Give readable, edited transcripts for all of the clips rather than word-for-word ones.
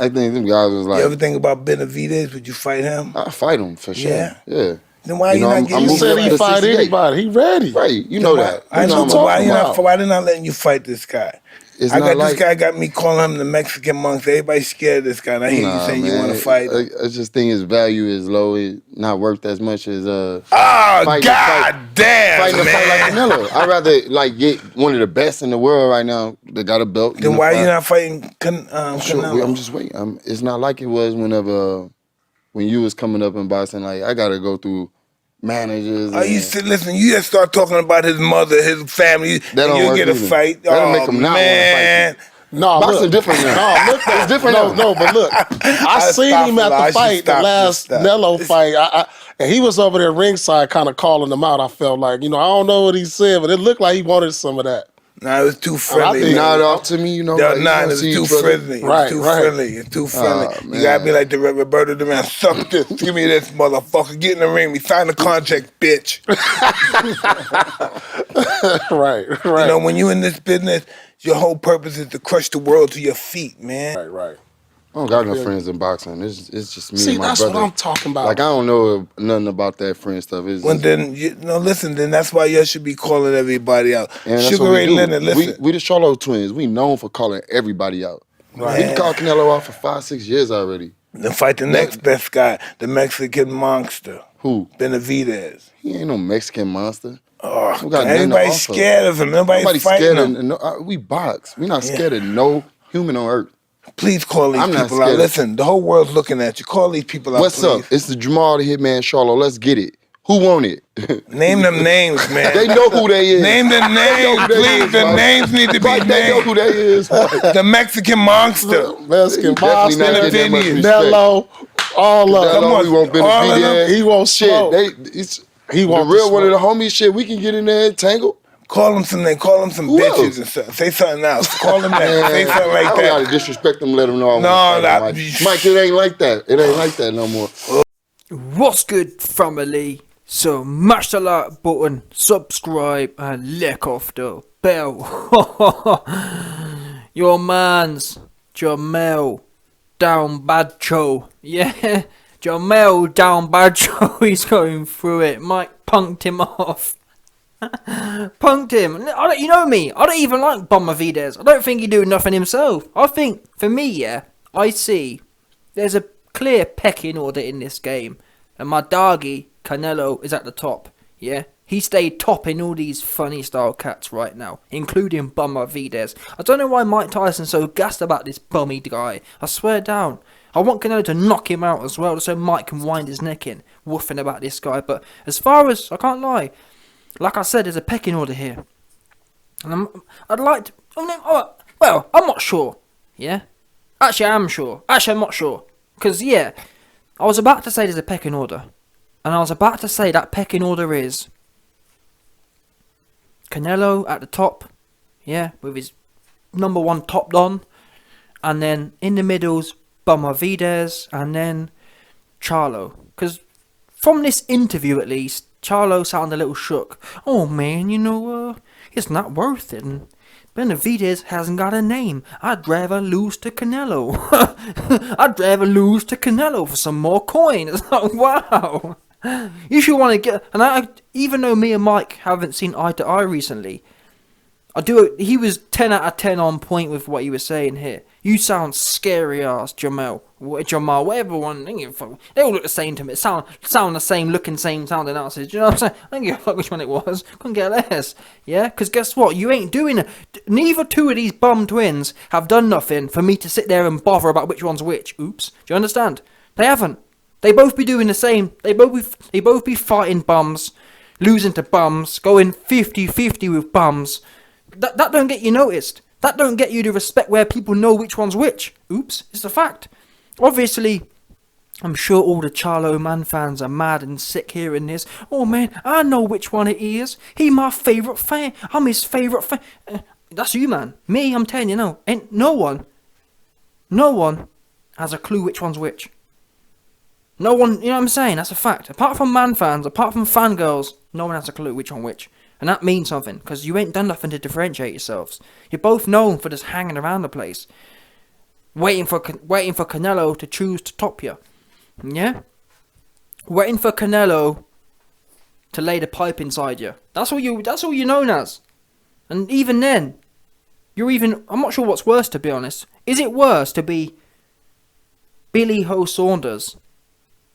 I think them guys was like. You ever think about Benavidez? Would you fight him? I fight him for sure. Yeah. Then why you not getting? You said he fight anybody. He ready. Right. You know that. I know, but why they not letting you fight this guy? This guy got me calling him the Mexican monk. Everybody's scared of this guy. And I hear you saying you want to fight him. I just think his value is low. It's not worth as much as fighting a fight like Canelo. I'd rather get one of the best in the world right now that got a belt. Then why you not fighting Canelo? Sure, I'm just waiting. It's not like it was when you was coming up in boxing. Like I gotta go through managers. Listen, you just start talking about his mother, his family, and you get a fight. That'll make him not want to fight. No, boxing different now. No, look, it's different now. No, but look, I seen him at the fight, the last Nello fight, and he was over there ringside kind of calling him out. I felt like, I don't know what he said, but it looked like he wanted some of that. Nah, it was too friendly. Not off to me, it was too friendly. Friendly. It's too friendly. You gotta be like the Roberto the man. Suck this. Give me this, motherfucker. Get in the ring. We signed the contract, bitch. Right. When you in this business, your whole purpose is to crush the world to your feet, man. Right. I don't got no friends in boxing. It's just me and my brother. See, that's what I'm talking about. Like, I don't know nothing about that friend stuff. Then that's why you should be calling everybody out. And Sugar Ray Leonard, listen. We the Charlo twins. We known for calling everybody out. Right. We called Canelo out for 5-6 years already. Then fight the next best guy, the Mexican monster. Who? Benavidez. He ain't no Mexican monster. Oh, everybody's scared of him. Nobody's fighting him. We box. We're not scared of no human on earth. Please call these people out. Listen, the whole world's looking at you. Call these people out, What's up? It's the Jermall the Hitman Charlo. Let's get it. Who want it? Name them names, man. They know who they is. Name the names, please. The names need to be named. They know who they is. The Mexican monster. Mexican monster. Nello. All of them. Come on. We want Benavidez. He won't smoke. He want the real one of the homies shit. We can get in there and tangle. Call them some bitches and stuff. Say something else. Call them that. Say something like that. I don't gotta disrespect them, let them know. Mike, it ain't like that. It ain't like that no more. What's good, family? So mash the like button, subscribe, and lick off the bell. Your man's Jermall down bad show. Yeah, Jermall down bad show. He's going through it. Mike punked him off. Punked him. You know me. I don't even like Benavidez. I don't think he do nothing himself. I think, for me, I see there's a clear pecking order in this game. And my doggy, Canelo, is at the top. Yeah? He stayed top in all these funny style cats right now, including Benavidez. I don't know why Mike Tyson's so gassed about this bummy guy. I swear down. I want Canelo to knock him out as well, so Mike can wind his neck in, woofing about this guy. But as far as, I can't lie, like I said, there's a pecking order here. And I'm not sure. Yeah? Actually, I am sure. Actually, I'm not sure. Because, I was about to say there's a pecking order. And I was about to say that pecking order is Canelo at the top. Yeah, with his number one top on. And then in the middle's Benavidez. And then Charlo. Because from this interview, at least, Charlo sounded a little shook. Oh man, it's not worth it. And Benavidez hasn't got a name. I'd rather lose to Canelo. I'd rather lose to Canelo for some more coin. It's like, wow. You should want to get... And even though me and Mike haven't seen eye to eye recently, he was 10 out of 10 on point with what he was saying here. You sound scary ass, Jermall, whatever one. They all look the same to me. Sound the same looking, same sounding answers. Do you know what I'm saying? I don't give a fuck which one it was. Couldn't care less. Yeah? Because guess what? You ain't doing it. Neither two of these bum twins have done nothing for me to sit there and bother about which one's which. Oops. Do you understand? They haven't. They both be doing the same. They both be fighting bums, losing to bums, going 50-50 with bums. That don't get you noticed. That don't get you to respect where people know which one's which. Oops, it's a fact. Obviously, I'm sure all the Charlo man fans are mad and sick hearing this. Oh man, I know which one it is. He my favourite fan. I'm his favourite fan. That's you, man. Me, I'm telling you, no. Ain't no one has a clue which one's which. No one, you know what I'm saying? That's a fact. Apart from man fans, apart from fangirls, no one has a clue which one which. And that means something, because you ain't done nothing to differentiate yourselves. You're both known for just hanging around the place. waiting for Canelo to choose to top you. Yeah, waiting for Canelo to lay the pipe inside you. That's all you're known as. And even then, I'm not sure what's worse, to be honest. Is it worse to be Billy Ho Saunders,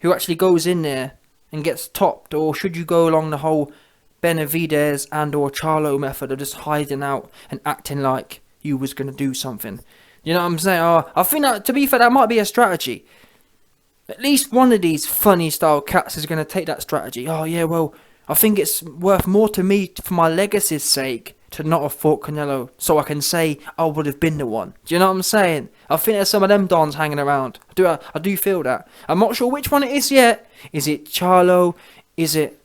who actually goes in there and gets topped, or should you go along the whole Benavidez and or Charlo method of just hiding out and acting like you was going to do something? You know what I'm saying? I think that, to be fair, that might be a strategy. At least one of these funny style cats is going to take that strategy. Oh yeah, well, I think it's worth more to me for my legacy's sake to not have fought Canelo, so I can say I would have been the one. Do you know what I'm saying? I think there's some of them dons hanging around. I do feel that. I'm not sure which one it is yet. Is it Charlo? Is it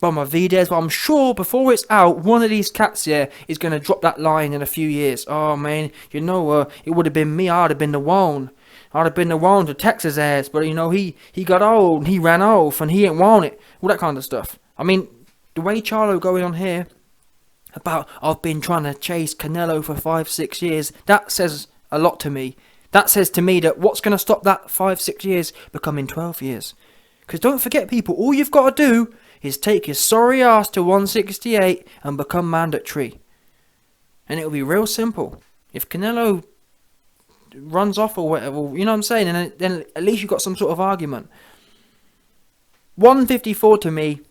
Benavidez? But I'm sure before it's out, one of these cats here is going to drop that line in a few years. Oh man, it would have been me. I'd have been the one. I'd have been the one to text his ass. But he got old and he ran off and he ain't want it. All that kind of stuff. I mean, the way Charlo going on here about I've been trying to chase Canelo for 5-6 years, that says a lot to me. That says to me that what's going to stop that 5-6 years becoming 12 years? Because don't forget, people, all you've got to do is take your sorry ass to 168 and become mandatory. And it'll be real simple. If Canelo runs off or whatever, you know what I'm saying, and then at least you've got some sort of argument. 154 to me,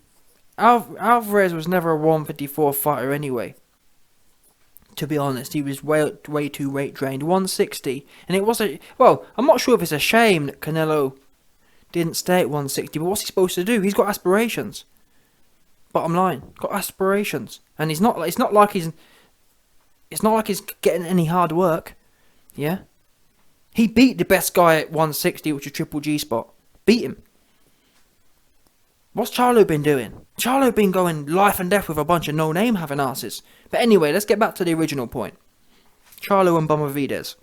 Alvarez was never a 154 fighter anyway. To be honest, he was way too weight drained. 160, and it was I'm not sure if it's a shame that Canelo didn't stay at 160, but what's he supposed to do? He's got aspirations. Bottom line, got aspirations, and it's not like he's getting any hard work. Yeah, he beat the best guy at 160, which is Triple G spot. Beat him. What's Charlo been doing? Charlo been going life and death with a bunch of no-name having asses. But anyway, let's get back to the original point. Charlo and Benavidez.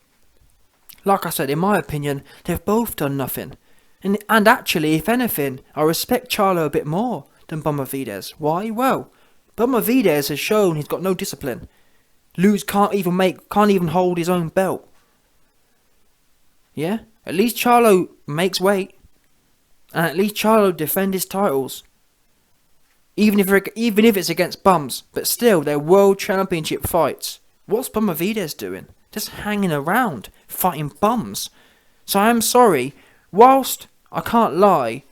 Like I said, in my opinion, they've both done nothing. And actually, if anything, I respect Charlo a bit more than Benavidez. Why? Well, Benavidez has shown he's got no discipline. Can't even hold his own belt. Yeah? At least Charlo makes weight. And at least Charlo defend his titles. Even if it's against bums. But still, they're world championship fights. What's Benavidez doing? Just hanging around, fighting bums. So I'm sorry, whilst I can't lie,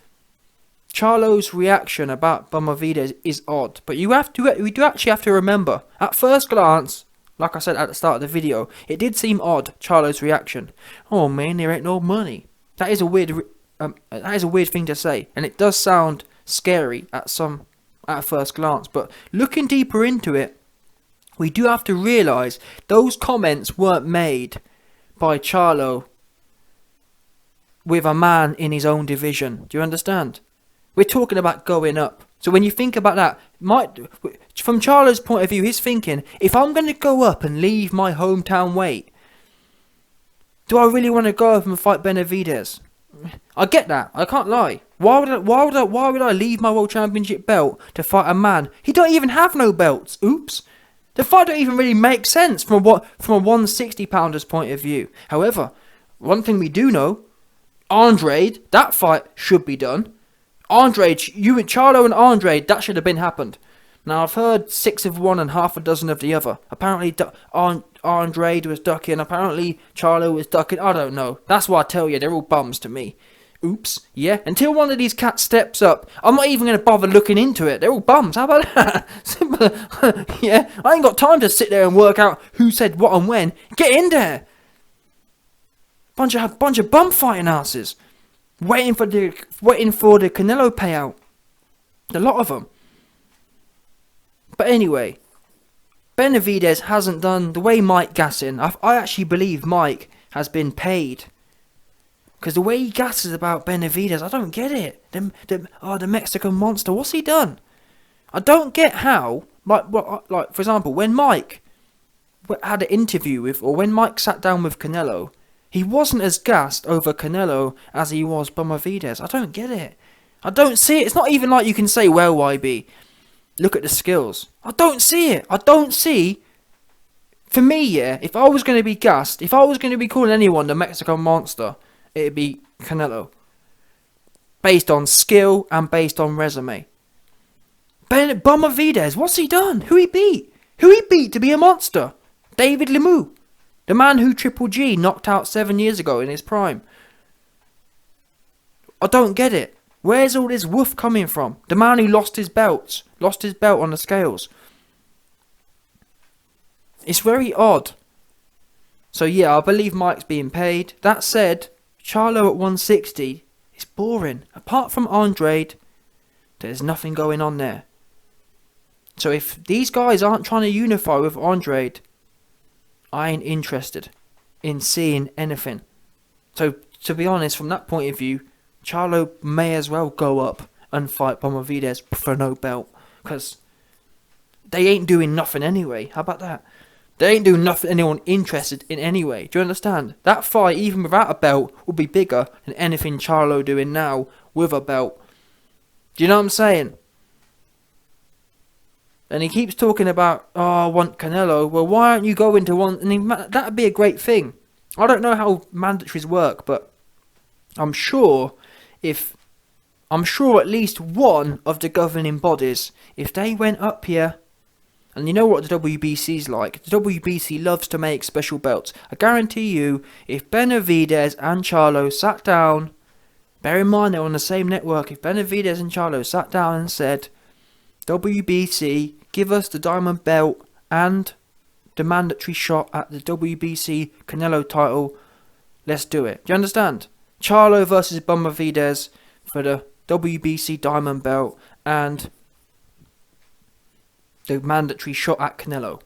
Charlo's reaction about Benavidez is odd. But we do actually have to remember, at first glance, like I said at the start of the video, it did seem odd, Charlo's reaction. Oh man, there ain't no money. That is a weird thing to say, and it does sound scary at first glance. But looking deeper into it, we do have to realise those comments weren't made by Charlo with a man in his own division. Do you understand? We're talking about going up. So when you think about that, from Charlo's point of view, he's thinking, if I'm going to go up and leave my hometown weight, do I really want to go up and fight Benavidez? I get that. I can't lie. Why would I leave my world championship belt to fight a man? He don't even have no belts. Oops. The fight don't even really make sense from a 160 pounder's point of view. However, one thing we do know, Andrade, that fight should be done. Andrade, Charlo and Andrade, that should have been happened. Now I've heard 6 of one and half a dozen of the other. Apparently Andrade was ducking. Apparently Charlo was ducking. I don't know. That's why I tell you, they're all bums to me. Oops. Yeah. Until one of these cats steps up, I'm not even going to bother looking into it. They're all bums. How about that? Simple. Yeah. I ain't got time to sit there and work out who said what and when. Get in there. Bunch of bum fighting asses, waiting for the Canelo payout. A lot of them. But anyway, Benavidez hasn't done the way Mike gassing. I actually believe Mike has been paid. Because the way he gasses about Benavidez, I don't get it. The Mexican monster, what's he done? I don't get how, like for example, when Mike had an interview with, or when Mike sat down with Canelo, he wasn't as gassed over Canelo as he was Benavidez. I don't get it. I don't see it. It's not even like you can say, well, YB, look at the skills. I don't see it. I don't see For me, yeah, if I was going to be gassed, if I was going to be calling anyone the Mexican monster, it'd be Canelo. Based on skill and based on resume. Benavidez, what's he done? Who he beat? Who he beat to be a monster? David Lemieux. The man who Triple G knocked out 7 years ago in his prime. I don't get it. Where's all this woof coming from? The man who lost his belt on the scales. It's very odd. So yeah, I believe Mike's being paid. That said, Charlo at 160 is boring. Apart from Andrade, there's nothing going on there. So if these guys aren't trying to unify with Andrade, I ain't interested in seeing anything. So to be honest, from that point of view, Charlo may as well go up and fight Benavidez for no belt. Because they ain't doing nothing anyway. How about that? They ain't doing nothing anyone interested in anyway. Do you understand? That fight, even without a belt, would be bigger than anything Charlo doing now with a belt. Do you know what I'm saying? And he keeps talking about, I want Canelo. Well, why aren't you going to one? And that'd be a great thing. I don't know how mandatories work, but I'm sure at least one of the governing bodies, if they went up here, and you know what the WBC's like. The WBC loves to make special belts. I guarantee you, if Benavidez and Charlo sat down, bear in mind they're on the same network, if Benavidez and Charlo sat down and said, WBC, give us the diamond belt and the mandatory shot at the WBC Canelo title, let's do it. Do you understand? Charlo versus Benavidez for the WBC diamond belt and the mandatory shot at Canelo.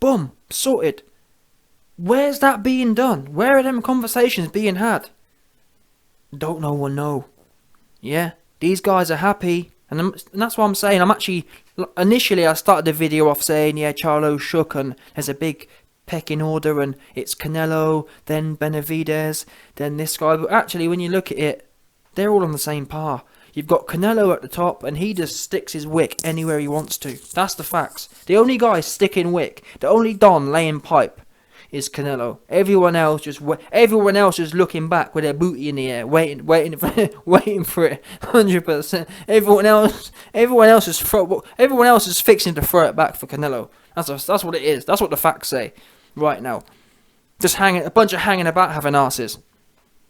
Boom, sorted. Where's that being done? Where are them conversations being had? Don't no one know. Yeah, these guys are happy, and that's what I'm saying. Initially I started the video off saying, yeah, Charlo shook and there's a big pecking order and it's Canelo, then Benavidez, then this guy. But actually, when you look at it, they're all on the same par. You've got Canelo at the top, and he just sticks his wick anywhere he wants to. That's the facts. The only guy sticking wick, the only Don laying pipe, is Canelo. Everyone else just looking back with their booty in the air, waiting for it. 100%. Everyone else is fixing to throw it back for Canelo. That's what it is. That's what the facts say right now. Just a bunch of hanging about having asses.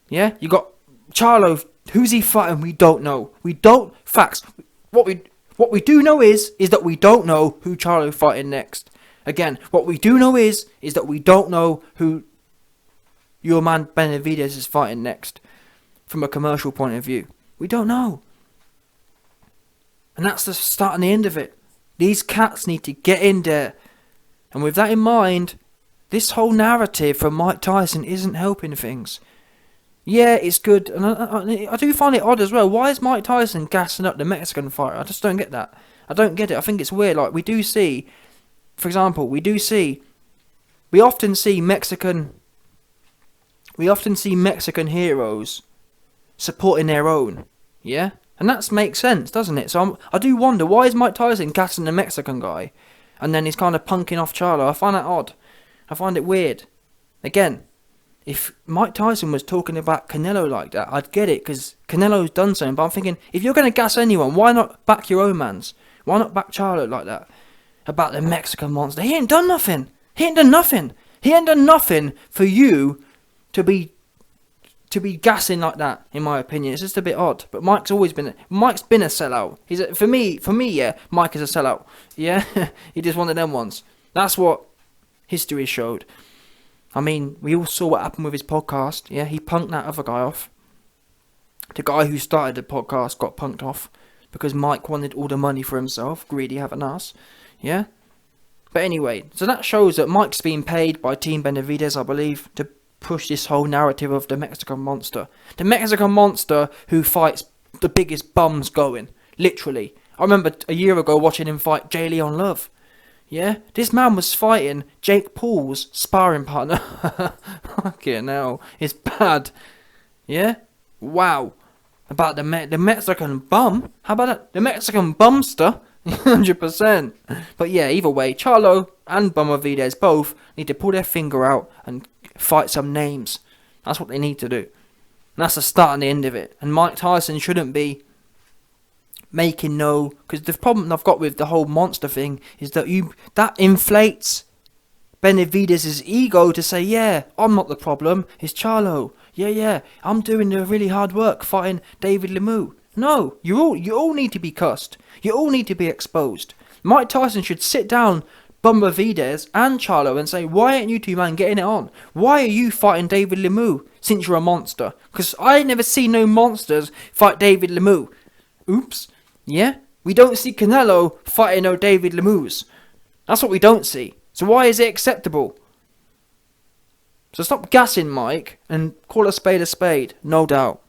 Yeah, you got Charlo. Who's he fighting? We don't know. Facts. What we do know is that we don't know who Charlo fighting next. Again, what we do know is that we don't know who your man Benavidez is fighting next. From a commercial point of view, we don't know. And that's the start and the end of it. These cats need to get in there. And with that in mind, this whole narrative from Mike Tyson isn't helping things. Yeah, it's good, and I do find it odd as well. Why is Mike Tyson gassing up the Mexican fighter? I just don't get that. I don't get it. I think it's weird. Like, we do see, for example, we often see Mexican heroes supporting their own, yeah? And that makes sense, doesn't it? So I do wonder, why is Mike Tyson gassing the Mexican guy, and then he's kind of punking off Charlo? I find that odd. I find it weird. Again, if Mike Tyson was talking about Canelo like that, I'd get it, because Canelo's done something. But I'm thinking, if you're going to gas anyone, why not back your own mans? Why not back Charlo like that? About the Mexican monster. He ain't done nothing. He ain't done nothing for you to be gassing like that, in my opinion. It's just a bit odd. But Mike's been a sellout. For me, yeah, Mike is a sellout. Yeah, he just one of them ones. That's what history showed. I mean, we all saw what happened with his podcast. Yeah, he punked that other guy off. The guy who started the podcast got punked off because Mike wanted all the money for himself. Greedy have an ass. Yeah? But anyway, so that shows that Mike's being paid by Team Benavidez, I believe, to push this whole narrative of the Mexican monster. The Mexican monster who fights the biggest bums going. Literally. I remember a year ago watching him fight J. Leon Love. Yeah, this man was fighting Jake Paul's sparring partner. Fucking hell, it's bad. Yeah, wow. About the Mexican bum. How about that? The Mexican bumster. 100%. But yeah, either way, Charlo and Benavidez both need to pull their finger out and fight some names. That's what they need to do. And that's the start and the end of it. And Mike Tyson shouldn't be making no... Because the problem I've got with the whole monster thing is that that inflates Benavidez' ego to say, yeah, I'm not the problem, it's Charlo. Yeah, I'm doing the really hard work fighting David Lemieux. No, you all need to be cussed. You all need to be exposed. Mike Tyson should sit down Benavidez and Charlo and say, why aren't you two man getting it on? Why are you fighting David Lemieux since you're a monster? Because I ain't never seen no monsters fight David Lemieux. Oops. Yeah? We don't see Canelo fighting no David Lemieux. That's what we don't see. So why is it acceptable? So stop gassing, Mike, and call a spade, no doubt.